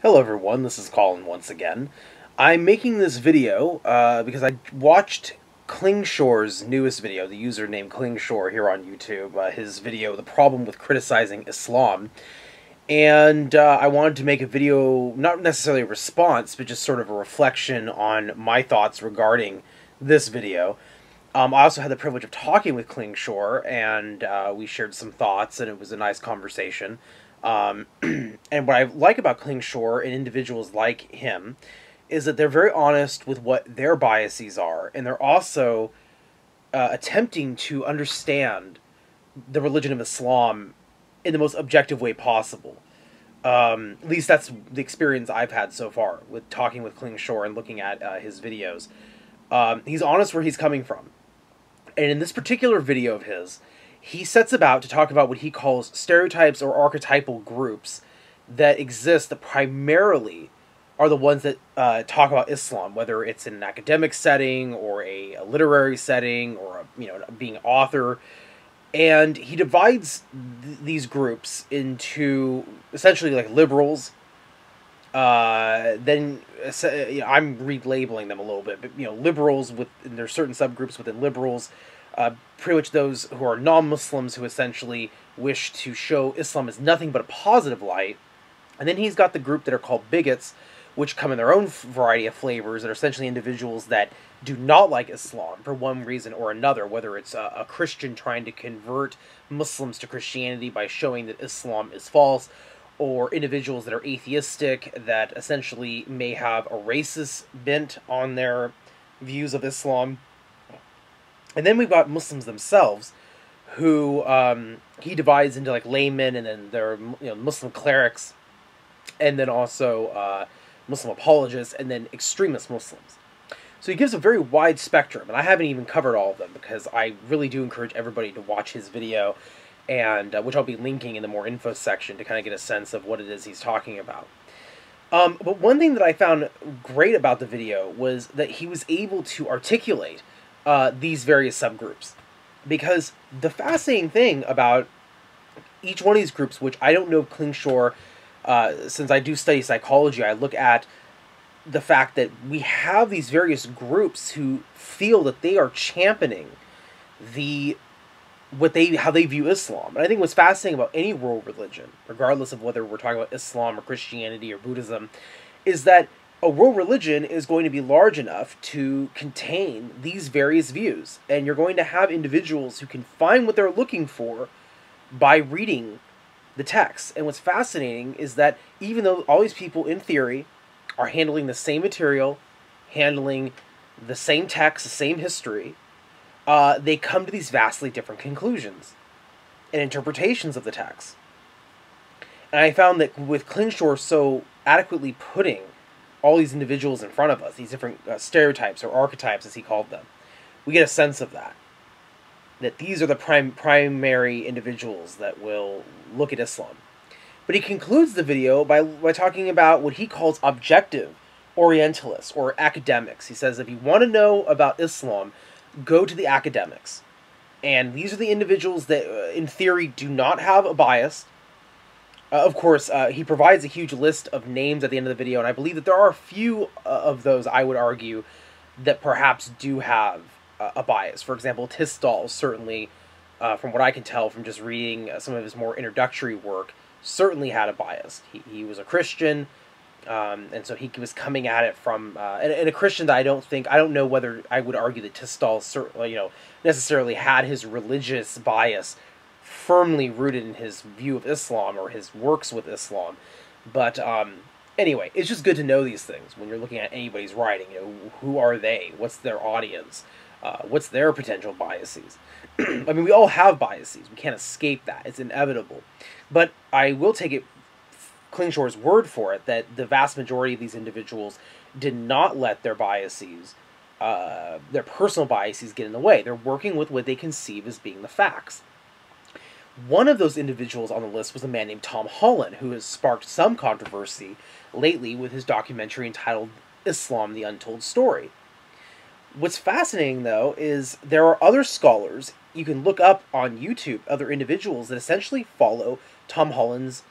Hello everyone, this is Colin once again. I'm making this video because I watched Klingschor's newest video, the username Klingschor here on YouTube, his video, The Problem with Criticizing Islam. And I wanted to make a video, not necessarily a response, but just sort of a reflection on my thoughts regarding this video. I also had the privilege of talking with Klingschor, and we shared some thoughts, and it was a nice conversation. And what I like about Klingschor and individuals like him is that they're very honest with what their biases are, and they're also attempting to understand the religion of Islam in the most objective way possible. At least that's the experience I've had so far with talking with Klingschor and looking at his videos. He's honest where he's coming from. And in this particular video of his, he sets about to talk about what he calls stereotypes or archetypal groups that exist that primarily are the ones that talk about Islam, whether it's in an academic setting or a literary setting or being an author. And he divides these groups into essentially like liberals. Then I'm relabeling them a little bit, but liberals and there's certain subgroups within liberals. Pretty much those who are non-Muslims who essentially wish to show Islam as nothing but a positive light. And then he's got the group that are called bigots, which come in their own variety of flavors, that are essentially individuals that do not like Islam for one reason or another, whether it's a Christian trying to convert Muslims to Christianity by showing that Islam is false, or individuals that are atheistic that essentially may have a racist bent on their views of Islam. And then we've got Muslims themselves, who he divides into like laymen, and then there are Muslim clerics, and then also Muslim apologists, and then extremist Muslims. So he gives a very wide spectrum, and I haven't even covered all of them because I really do encourage everybody to watch his video, and which I'll be linking in the more info section to kind of get a sense of what it is he's talking about. But one thing that I found great about the video was that he was able to articulate these various subgroups, because the fascinating thing about each one of these groups, which I don't know Klingschor, since I do study psychology, I look at the fact that we have these various groups who feel that they are championing how they view Islam. And I think what's fascinating about any world religion, regardless of whether we're talking about Islam or Christianity or Buddhism, is that a world religion is going to be large enough to contain these various views. And you're going to have individuals who can find what they're looking for by reading the text. And what's fascinating is that even though all these people, in theory, are handling the same material, handling the same text, the same history, they come to these vastly different conclusions and interpretations of the text. And I found that with Klingschor so adequately putting all these individuals in front of us, these different stereotypes or archetypes as he called them, we get a sense of that these are the primary individuals that will look at Islam. But he concludes the video by talking about what he calls objective Orientalists or academics. He says if you want to know about Islam, go to the academics. And these are the individuals that, in theory, do not have a bias. Of course, he provides a huge list of names at the end of the video, and I believe that there are a few of those, I would argue, that perhaps do have a bias. For example, Tisdall certainly, from what I can tell from just reading some of his more introductory work, certainly had a bias. He was a Christian, and so he was coming at it from and a Christian that I don't know whether I would argue that Tisdall certainly necessarily had his religious bias firmly rooted in his view of Islam or his works with Islam. But anyway, it's just good to know these things when you're looking at anybody's writing. Who are they? What's their audience? What's their potential biases? I mean, we all have biases. We can't escape that. It's inevitable. But I will take it Klingschor's word for it that the vast majority of these individuals did not let their biases, their personal biases, get in the way. They're working with what they conceive as being the facts. One of those individuals on the list was a man named Tom Holland, who has sparked some controversy lately with his documentary entitled Islam: The Untold Story. What's fascinating, though, is there are other scholars you can look up on YouTube, other individuals that essentially follow Tom Holland's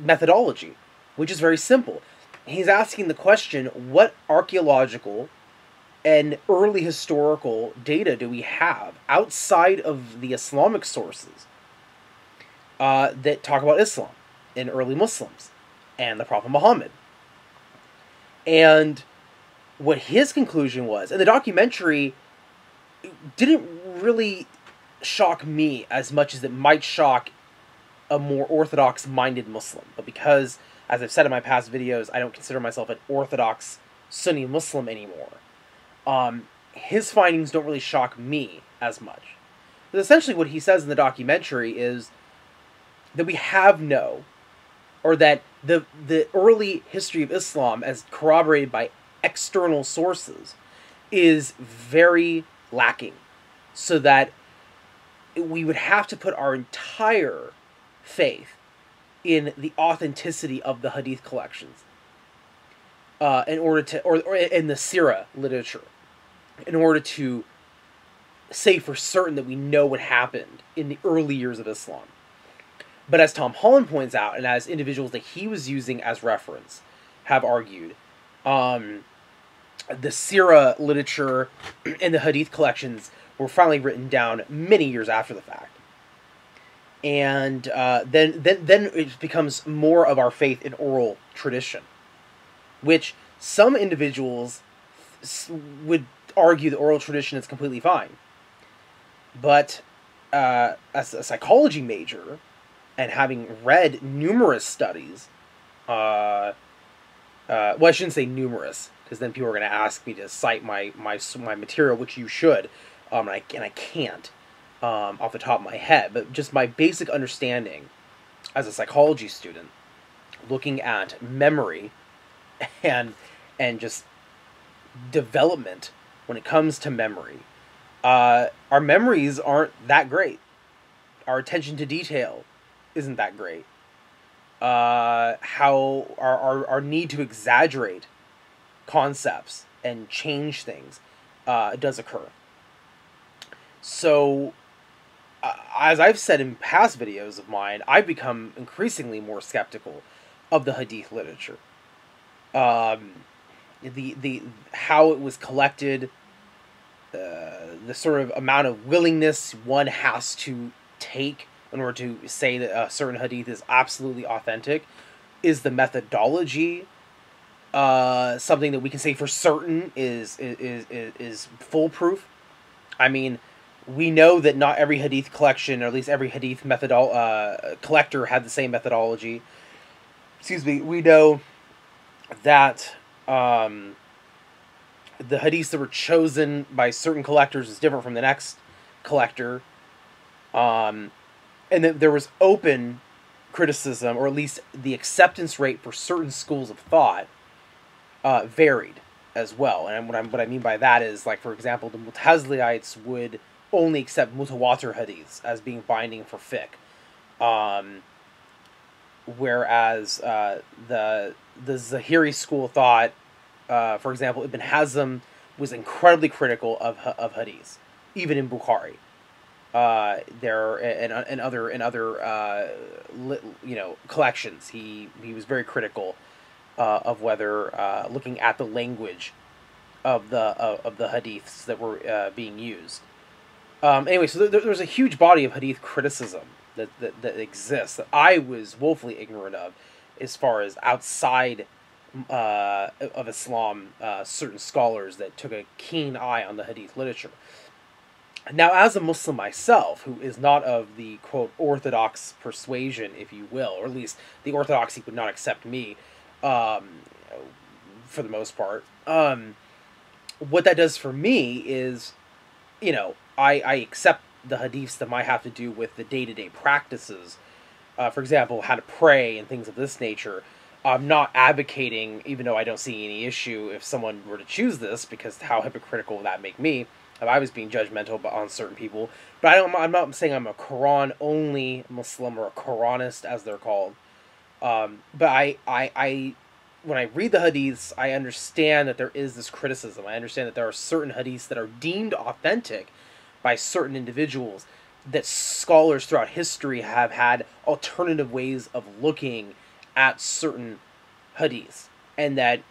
methodology, which is very simple. He's asking the question, what archaeological and early historical data do we have outside of the Islamic sources that talk about Islam and early Muslims and the Prophet Muhammad? And what his conclusion was, and the documentary didn't really shock me as much as it might shock a more orthodox-minded Muslim. But because, as I've said in my past videos, I don't consider myself an orthodox Sunni Muslim anymore, his findings don't really shock me as much. But essentially what he says in the documentary is that we have no, or that the early history of Islam, as corroborated by external sources, is very lacking. So that we would have to put our entire faith in the authenticity of the hadith collections in order to, or in the Sirah literature, in order to say for certain that we know what happened in the early years of Islam. But as Tom Holland points out, and as individuals that he was using as reference have argued, the Sirah literature and the hadith collections were finally written down many years after the fact. And then it becomes more of our faith in oral tradition, which some individuals would argue the oral tradition is completely fine. But as a psychology major, and having read numerous studies, well, I shouldn't say numerous, because then people are going to ask me to cite my material, which you should, and I can't off the top of my head. But just my basic understanding as a psychology student, looking at memory and just development when it comes to memory, our memories aren't that great. Our attention to detail isn't that great. How our need to exaggerate concepts and change things does occur. So, as I've said in past videos of mine, I've become increasingly more skeptical of the hadith literature. The how it was collected, the sort of amount of willingness one has to take in order to say that a certain hadith is absolutely authentic. Is the methodology something that we can say for certain is foolproof? I mean, we know that not every hadith collection, or at least every hadith collector, had the same methodology. Excuse me. We know that the hadiths that were chosen by certain collectors is different from the next collector. And that there was open criticism, or at least the acceptance rate for certain schools of thought varied as well. And what I mean by that is, like, for example, the Mutazilites would only accept mutawatir hadiths as being binding for fiqh, whereas the Zahiri school of thought, for example, Ibn Hazm was incredibly critical of hadiths, even in Bukhari. There and other collections, he was very critical of whether looking at the language of the hadiths that were being used. Anyway, so there's a huge body of hadith criticism that exists that I was woefully ignorant of, as far as outside of Islam, certain scholars that took a keen eye on the hadith literature. Now, as a Muslim myself, who is not of the, quote, orthodox persuasion, if you will, or at least the orthodoxy would not accept me, for the most part, what that does for me is, I accept the hadiths that might have to do with the day-to-day practices, for example, how to pray and things of this nature. I'm not advocating, even though I don't see any issue if someone were to choose this, because how hypocritical would that make me if I was being judgmental on certain people. But I'm not saying I'm a Quran-only Muslim, or a Quranist, as they're called. But I when I read the hadiths, I understand that there is this criticism. I understand that there are certain hadiths that are deemed authentic by certain individuals, that scholars throughout history have had alternative ways of looking at certain hadiths, and that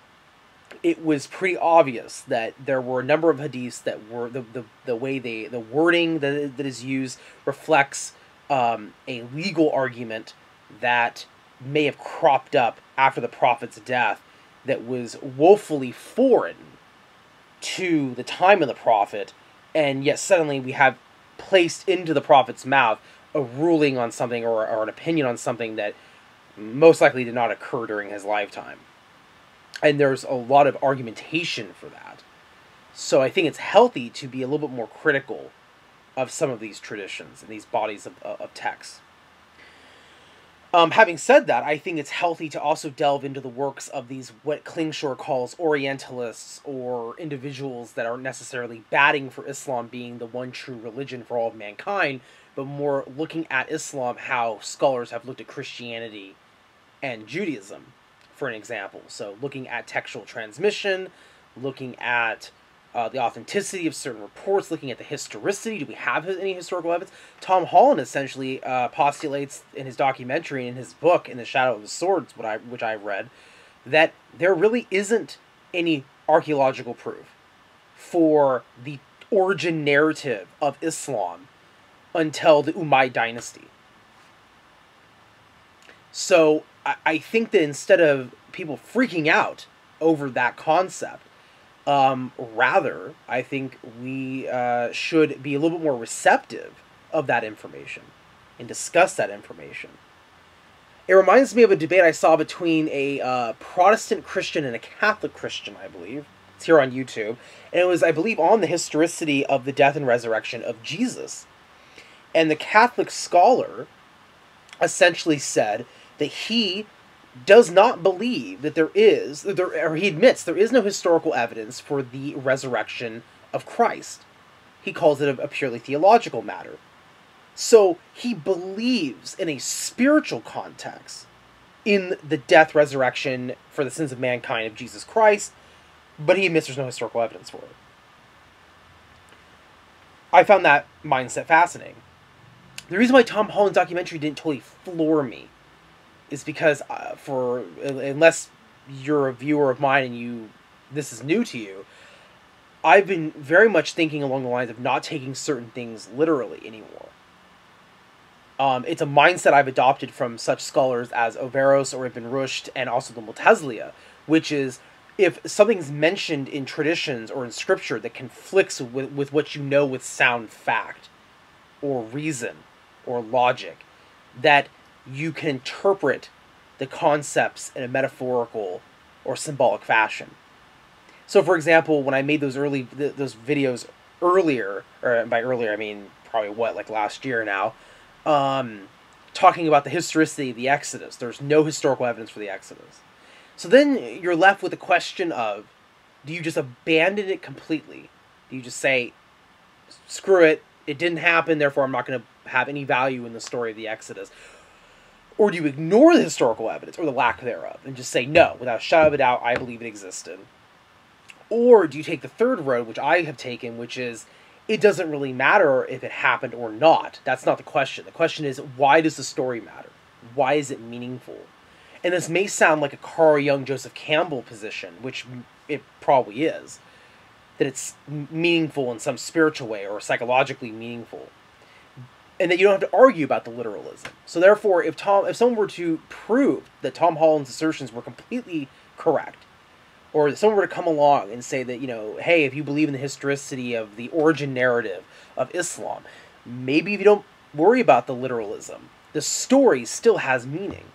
it was pretty obvious that there were a number of hadiths that were the way the wording that is used reflects a legal argument that may have cropped up after the Prophet's death that was woefully foreign to the time of the Prophet, and yet suddenly we have placed into the Prophet's mouth a ruling on something or an opinion on something that most likely did not occur during his lifetime. And there's a lot of argumentation for that. So I think it's healthy to be a little bit more critical of some of these traditions and these bodies of texts. Having said that, I think it's healthy to also delve into the works of these, what Klingschor calls Orientalists, or individuals that aren't necessarily batting for Islam being the one true religion for all of mankind, but more looking at Islam how scholars have looked at Christianity and Judaism, for an example. So looking at textual transmission, looking at the authenticity of certain reports, looking at the historicity. Do we have any historical evidence? Tom Holland essentially postulates in his documentary and in his book, In the Shadow of the Swords, which I read, that there really isn't any archaeological proof for the origin narrative of Islam until the Umayyad dynasty. So I think that instead of people freaking out over that concept, rather, I think we should be a little bit more receptive of that information and discuss that information. It reminds me of a debate I saw between a Protestant Christian and a Catholic Christian, I believe. It's here on YouTube. And it was, I believe, on the historicity of the death and resurrection of Jesus. And the Catholic scholar essentially said that he does not believe that or he admits there is no historical evidence for the resurrection of Christ. He calls it a purely theological matter. So he believes in a spiritual context in the death, resurrection for the sins of mankind of Jesus Christ, but he admits there's no historical evidence for it. I found that mindset fascinating. The reason why Tom Holland's documentary didn't totally floor me is because unless you're a viewer of mine and this is new to you, I've been very much thinking along the lines of not taking certain things literally anymore. It's a mindset I've adopted from such scholars as Averroes or Ibn Rushd and also the Mu'taziliya, which is if something's mentioned in traditions or in scripture that conflicts with what you know with sound fact or reason or logic, that you can interpret the concepts in a metaphorical or symbolic fashion. So, for example, when I made those videos earlier, or by earlier I mean probably like last year now, talking about the historicity of the Exodus, there's no historical evidence for the Exodus. So then you're left with the question of, do you just abandon it completely? Do you just say, screw it, it didn't happen, therefore I'm not going to have any value in the story of the Exodus? Or do you ignore the historical evidence, or the lack thereof, and just say, no, without a shadow of a doubt, I believe it existed? Or do you take the third road, which I have taken, which is, it doesn't really matter if it happened or not. That's not the question. The question is, why does the story matter? Why is it meaningful? And this may sound like a Carl Jung, Joseph Campbell position, which it probably is, that it's meaningful in some spiritual way or psychologically meaningful, and that you don't have to argue about the literalism. So therefore, if someone were to prove that Tom Holland's assertions were completely correct, or someone were to come along and say that, hey, if you believe in the historicity of the origin narrative of Islam, maybe if you don't worry about the literalism, the story still has meaning.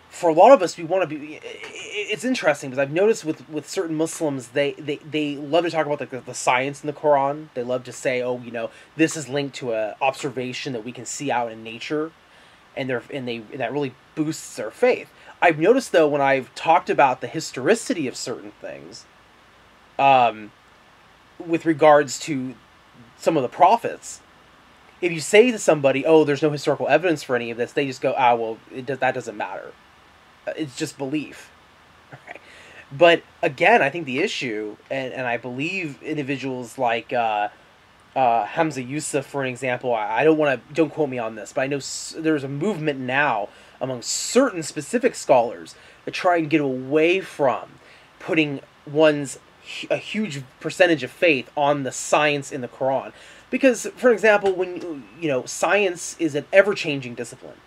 For a lot of us, we want to be... It's interesting, because I've noticed with certain Muslims, they love to talk about the science in the Quran. They love to say, this is linked to an observation that we can see out in nature, and that really boosts their faith. I've noticed, though, when I've talked about the historicity of certain things, with regards to some of the prophets, if you say to somebody, oh, there's no historical evidence for any of this, they just go, that doesn't matter. It's just belief. Right? But, again, I think the issue, and I believe individuals like Hamza Yusuf, for an example, don't quote me on this, but I know there's a movement now among certain specific scholars that try and get away from putting a huge percentage of faith on the science in the Quran. Because, for example, when science is an ever-changing discipline.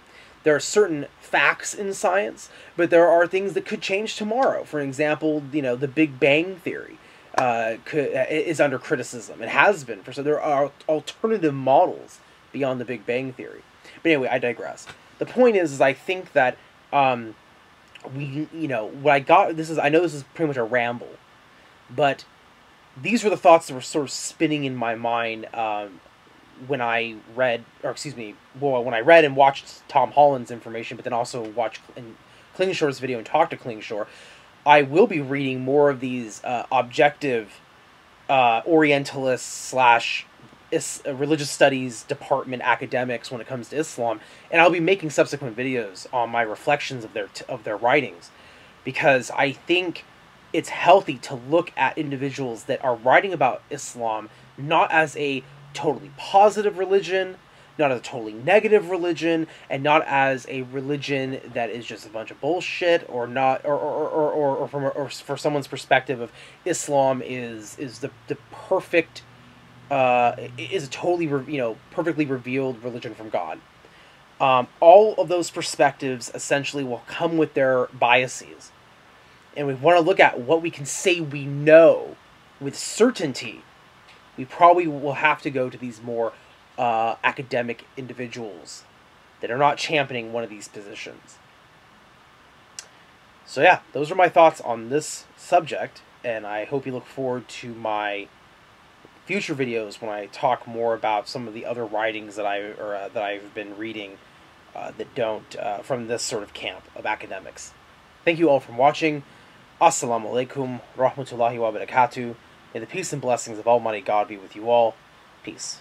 There are certain facts in science, but there are things that could change tomorrow. For example, the Big Bang Theory is under criticism. It has been. So there are alternative models beyond the Big Bang Theory. But anyway, I digress. The point is I think that what I got. I know this is pretty much a ramble, but these were the thoughts that were sort of spinning in my mind when I read and watched Tom Holland's information, but then also watched Klingschor's video and talked to Klingschor. I will be reading more of these objective Orientalist / religious studies department academics when it comes to Islam, and I'll be making subsequent videos on my reflections of their writings, because I think it's healthy to look at individuals that are writing about Islam not as a totally positive religion, not as a totally negative religion, and not as a religion that is just a bunch of bullshit, or not, or for someone's perspective of Islam is the perfect, is a totally perfectly revealed religion from God. All of those perspectives essentially will come with their biases, and we want to look at what we can say we know with certainty. We probably will have to go to these more academic individuals that are not championing one of these positions. So yeah, those are my thoughts on this subject, and I hope you look forward to my future videos when I talk more about some of the other writings that I've been reading that don't from this sort of camp of academics. Thank you all for watching. Assalamu alaikum, rahmatullahi wa barakatuh. May the peace and blessings of Almighty God be with you all. Peace.